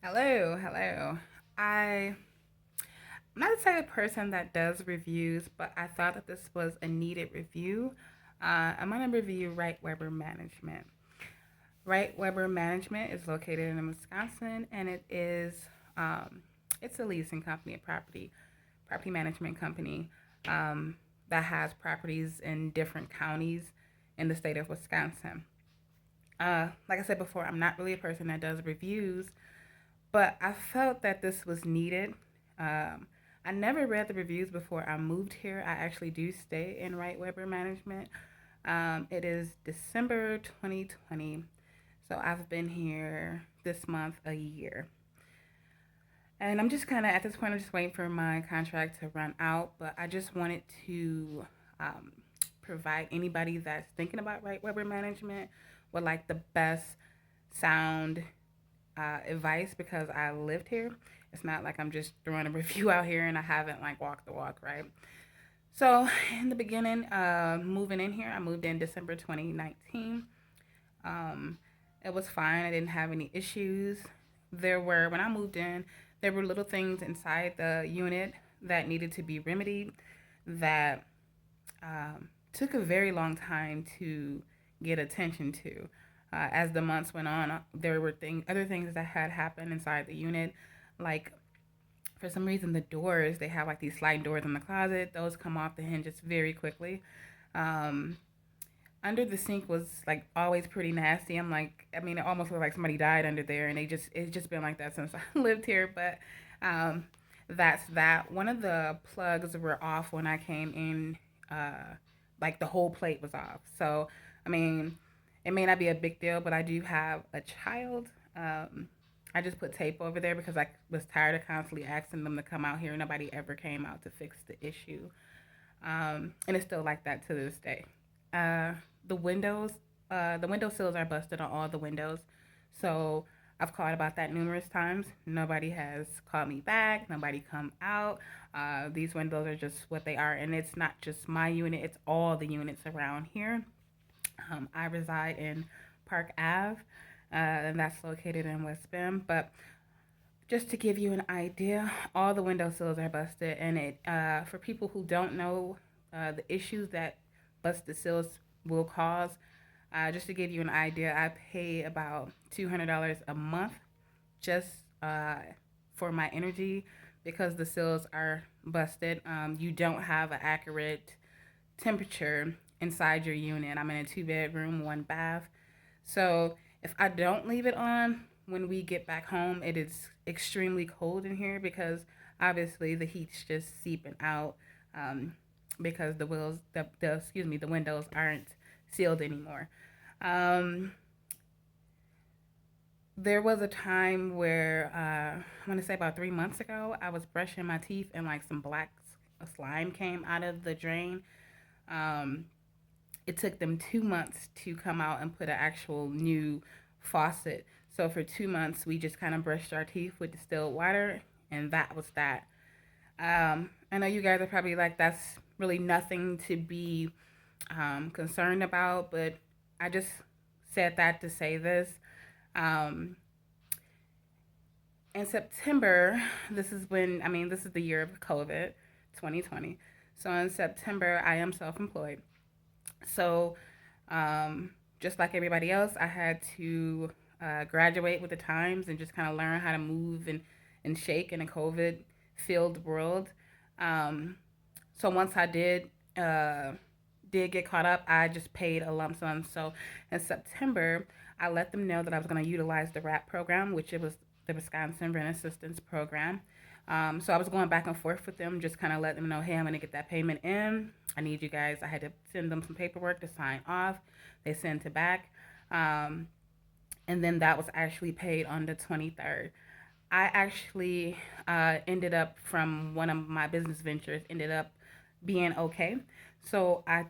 Hello. I'm not the type of person that does reviews, but I thought that this was a needed review. I'm going to review Wright Weber Management. Wright Weber Management is located in Wisconsin, and um, it's a leasing company, a property management company that has properties in different counties in the state of Wisconsin. Like I said before, I'm not really a person that does reviews, but I felt that this was needed. Um, I never read the reviews before I moved here. I actually do stay in Wright Weber Management. It is December 2020, so I've been here this month a year. And I'm just kind of at this point, I'm just waiting for my contract to run out, but I just wanted to um, provide anybody that's thinking about Wright Weber Management with like the best sound advice because I lived here. It's not like I'm just throwing a review out here and I haven't like walked the walk, right? So in the beginning, moving in here, I moved in December 2019. Um, it was fine. I didn't have any issues. When I moved in, there were little things inside the unit that needed to be remedied that took a very long time to get attention to. As the months went on, there were other things that had happened inside the unit, like for some reason the doors they have like these sliding doors in the closet. Those come off the hinges very quickly. Um, Under the sink was like always pretty nasty. I mean, it almost looked like somebody died under there, and it's just been like that since I lived here. But um, that's that. One of the plugs were off when I came in. Like the whole plate was off. So I mean, it may not be a big deal, but I do have a child. I just put tape over there because I was tired of constantly asking them to come out here. Nobody ever came out to fix the issue, and it's still like that to this day. Uh, the windows, the window sills are busted on all the windows. So I've called about that numerous times. Nobody has called me back. Nobody come out. These windows are just what they are, and it's not just my unit. It's all the units around here. I reside in Park Ave, and that's located in West Bend. But just to give you an idea, all the window sills are busted, and it for people who don't know the issues that busted sills will cause. Just to give you an idea, I pay about $200 a month just uh, for my energy because the sills are busted. You don't have an accurate temperature inside your unit. I'm in a two-bedroom, one bath. So if I don't leave it on when we get back home, it is extremely cold in here because obviously the heat's just seeping out because the windows aren't sealed anymore. Um, there was a time where I want to say about 3 months ago, I was brushing my teeth and like some black slime came out of the drain. Um, it took them 2 months to come out and put an actual new faucet. So for 2 months, we just kind of brushed our teeth with distilled water, and that was that. I know you guys are probably like, that's really nothing to be concerned about, but I just said that to say this. Um, in September, this is the year of COVID 2020. So in September, I am self employed. So, just like everybody else, I had to graduate with the times and just kind of learn how to move and shake in a COVID filled world. Um, so once I did get caught up, I just paid a lump sum. So in September, I let them know that I was going to utilize the RAP program, which it was the Wisconsin Rent Assistance Program. So I was going back and forth with them, just kind of letting them know, hey, I'm going to get that payment in. I need you guys. I had to send them some paperwork to sign off. They sent it back. Um, and then that was actually paid on the 23rd. I actually ended up from one of my business ventures ended up being okay. So I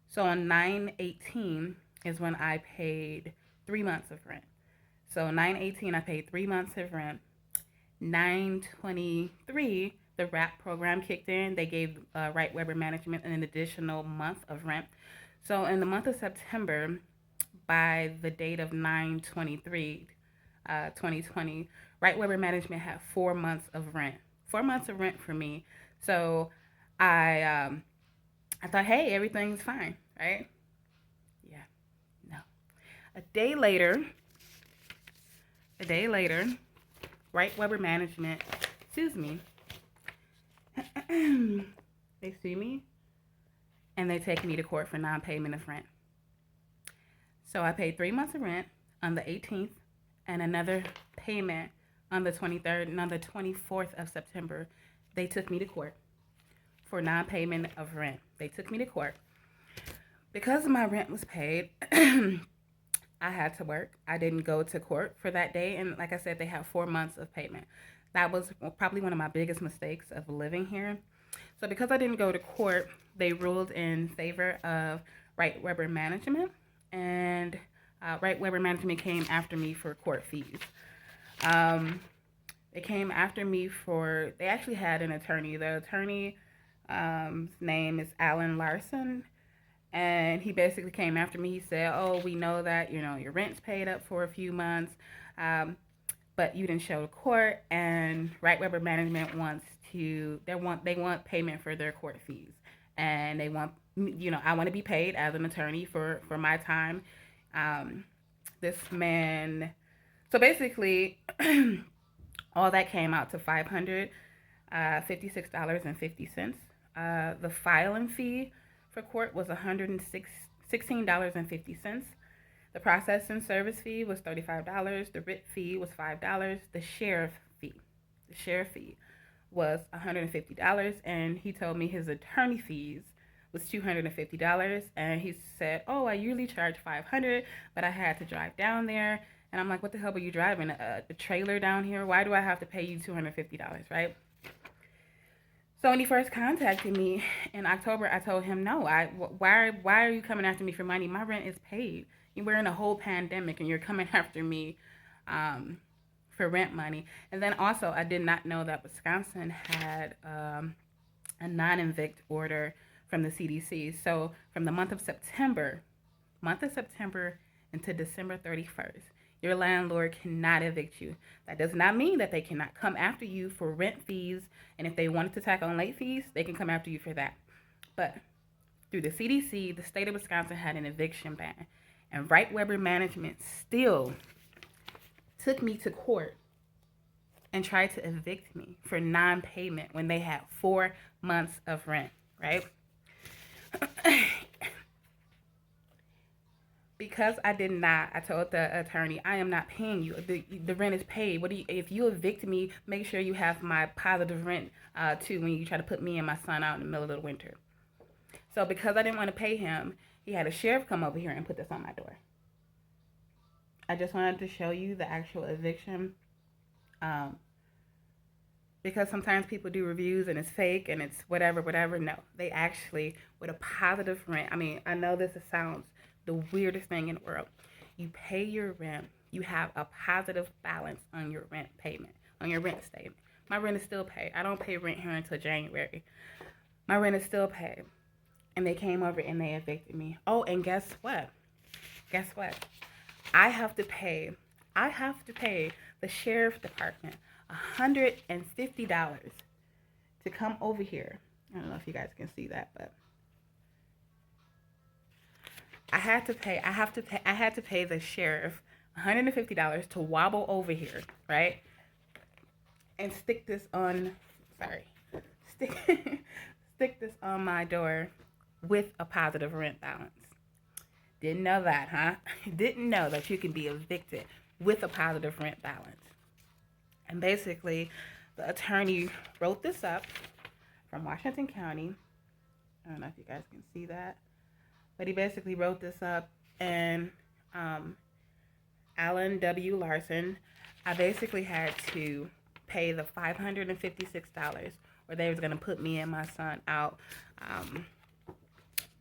so on 9/18 is when I paid 3 months of rent. So 9/18 I paid 3 months of rent. 9/23 the RAP program kicked in. They gave Wright Weber Management an additional month of rent. So in the month of September, by the date of 9/23, 2020, Wright Weber Management had 4 months of rent. 4 months of rent for me. So I um, I thought, hey, everything's fine, right? Yeah, no. A day later, a day later, Wright Weber Management sues me. They sue me and they take me to court for non-payment of rent. So I paid 3 months of rent on the 18th and another payment on the 23rd, and on the 24th of September, they took me to court for non-payment of rent. They took me to court. Because my rent was paid, I had to work. I didn't go to court for that day. And like I said, they have 4 months of payment. That was probably one of my biggest mistakes of living here. So because I didn't go to court, they ruled in favor of Wright Weber Management. And Wright Weber Management came after me for court fees. They came after me for, they actually had an attorney. The attorney name is Alan Larson. And he basically came after me. He said, oh, we know that, your rent's paid up for a few months, but you didn't show to court. And Wright Weber Management they want payment for their court fees. And they want, I want to be paid as an attorney for my time. This man, so basically, all that came out to $556.50. The filing fee for court was $116.50. The processing service fee was $35. The writ fee was $5. The sheriff fee was $150. And he told me his attorney fees was $250. And he said, oh, I usually charge $500, but I had to drive down there. And I'm like, what the hell are you driving? A trailer down here? Why do I have to pay you $250, right? So when he first contacted me in October, I told him, no, why are you coming after me for money? My rent is paid. We're in a whole pandemic and you're coming after me for rent money. And then also, I did not know that Wisconsin had a non-evict order from the CDC. So from the month of September into December 31st, your landlord cannot evict you. That does not mean that they cannot come after you for rent fees. And if they wanted to tack on late fees, they can come after you for that. But through the CDC, the state of Wisconsin had an eviction ban. And Wright Weber Management still took me to court and tried to evict me for non-payment when they had 4 months of rent, right? Because I told the attorney, I am not paying you. The rent is paid. If you evict me, make sure you have my positive rent too when you try to put me and my son out in the middle of the winter. So because I didn't want to pay him, he had a sheriff come over here and put this on my door. I just wanted to show you the actual eviction. Because sometimes people do reviews and it's fake and it's whatever. No, they actually, with a positive rent. I mean, I know this sounds the weirdest thing in the world. You pay your rent, you have a positive balance on your rent payment, on your rent statement. My rent is still paid. I don't pay rent here until January. My rent is still paid. And they came over and they evicted me. Oh, and guess what? I have to pay the sheriff department $150 to come over here. I don't know if you guys can see that, but I had to pay the sheriff $150 to wobble over here, right? And stick this on my door with a positive rent balance. Didn't know that, huh? Didn't know that you can be evicted with a positive rent balance. And basically, the attorney wrote this up from Washington County. I don't know if you guys can see that. But he basically wrote this up, and Alan W. Larson, I basically had to pay the $556, or they was going to put me and my son out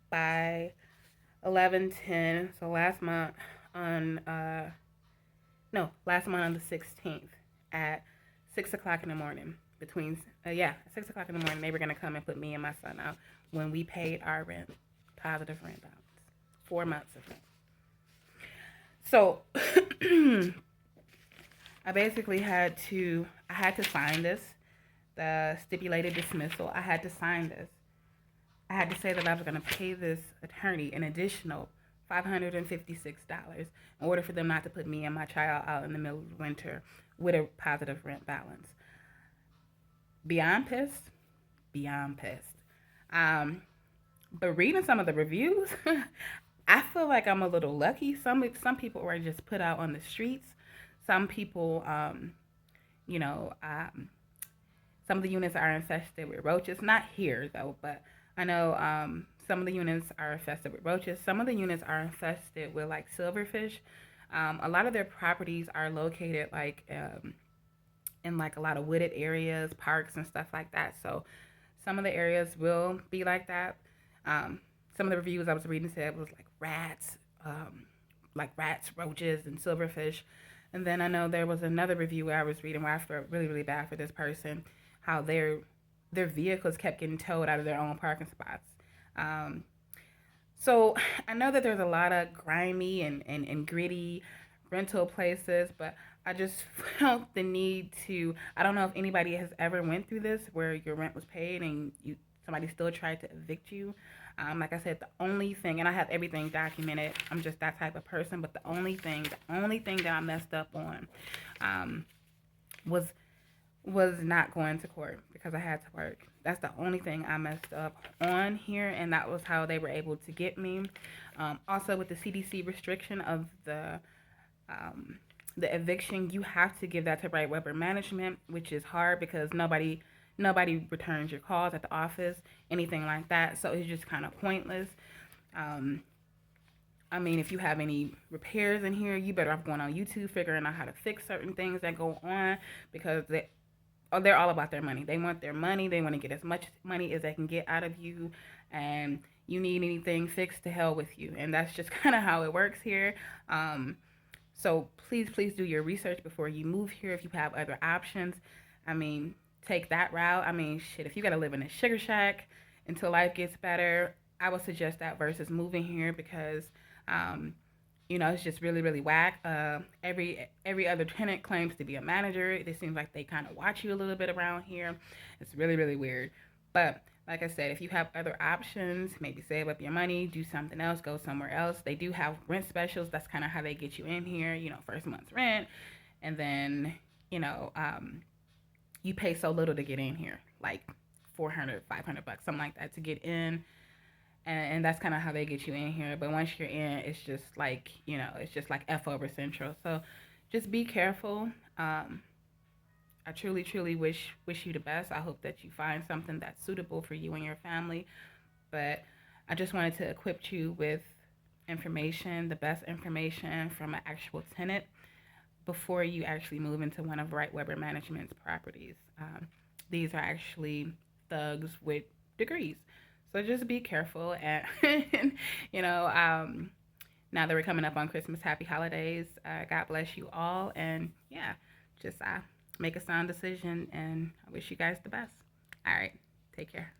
by 11/10. So last month on the 16th at 6 o'clock in the morning. 6 o'clock in the morning, they were going to come and put me and my son out when we paid our rent. Positive rent balance. 4 months of rent. So I basically I had to sign this, the stipulated dismissal. I had to sign this. I had to say that I was going to pay this attorney an additional $556 in order for them not to put me and my child out in the middle of the winter with a positive rent balance. Beyond pissed, beyond pissed. Um, but reading some of the reviews, I feel like I'm a little lucky. Some people were just put out on the streets. Some people, you know, some of the units are infested with roaches. Not here though, but I know some of the units are infested with roaches. Some of the units are infested with like silverfish. A lot of their properties are located like in like a lot of wooded areas, parks and stuff like that. So some of the areas will be like that. Some of the reviews I was reading said it was like rats, roaches, and silverfish. And then I know there was another review where I was reading where I felt really, really bad for this person, how their vehicles kept getting towed out of their own parking spots. Um, so I know that there's a lot of grimy and gritty rental places, but I just felt the need to. I don't know if anybody has ever went through this where your rent was paid and somebody still tried to evict you. Like I said, the only thing, and I have everything documented. I'm just that type of person. But the only thing that I messed up on, um, was not going to court because I had to work. That's the only thing I messed up on here, and that was how they were able to get me. Also, with the CDC restriction of the eviction, you have to give that to Wright Weber Management, which is hard because nobody returns your calls at the office, anything like that. So it's just kind of pointless. Um, I mean, if you have any repairs in here, you better off going on YouTube figuring out how to fix certain things that go on because they're all about their money. They want their money. They want to get as much money as they can get out of you. And you need anything fixed, to hell with you. And that's just kind of how it works here. So please do your research before you move here. If you have other options, I mean, take that route. I mean, shit, if you got to live in a sugar shack until life gets better, I would suggest that versus moving here because, um, it's just really, really whack. Every other tenant claims to be a manager. It seems like they kind of watch you a little bit around here. It's really, really weird. But like I said, if you have other options, maybe save up your money, do something else, go somewhere else. They do have rent specials. That's kind of how they get you in here. First month's rent, and then you know um, you pay so little to get in here, like 400, $500, something like that to get in. And that's kind of how they get you in here. But once you're in, it's just like F over Central. So just be careful. I truly, truly wish you the best. I hope that you find something that's suitable for you and your family. But I just wanted to equip you with information, the best information from an actual tenant before you actually move into one of Wright Weber Management's properties. These are actually thugs with degrees. So just be careful. And, you know, now that we're coming up on Christmas, happy holidays. God bless you all. And yeah, just make a sound decision. And I wish you guys the best. All right. Take care.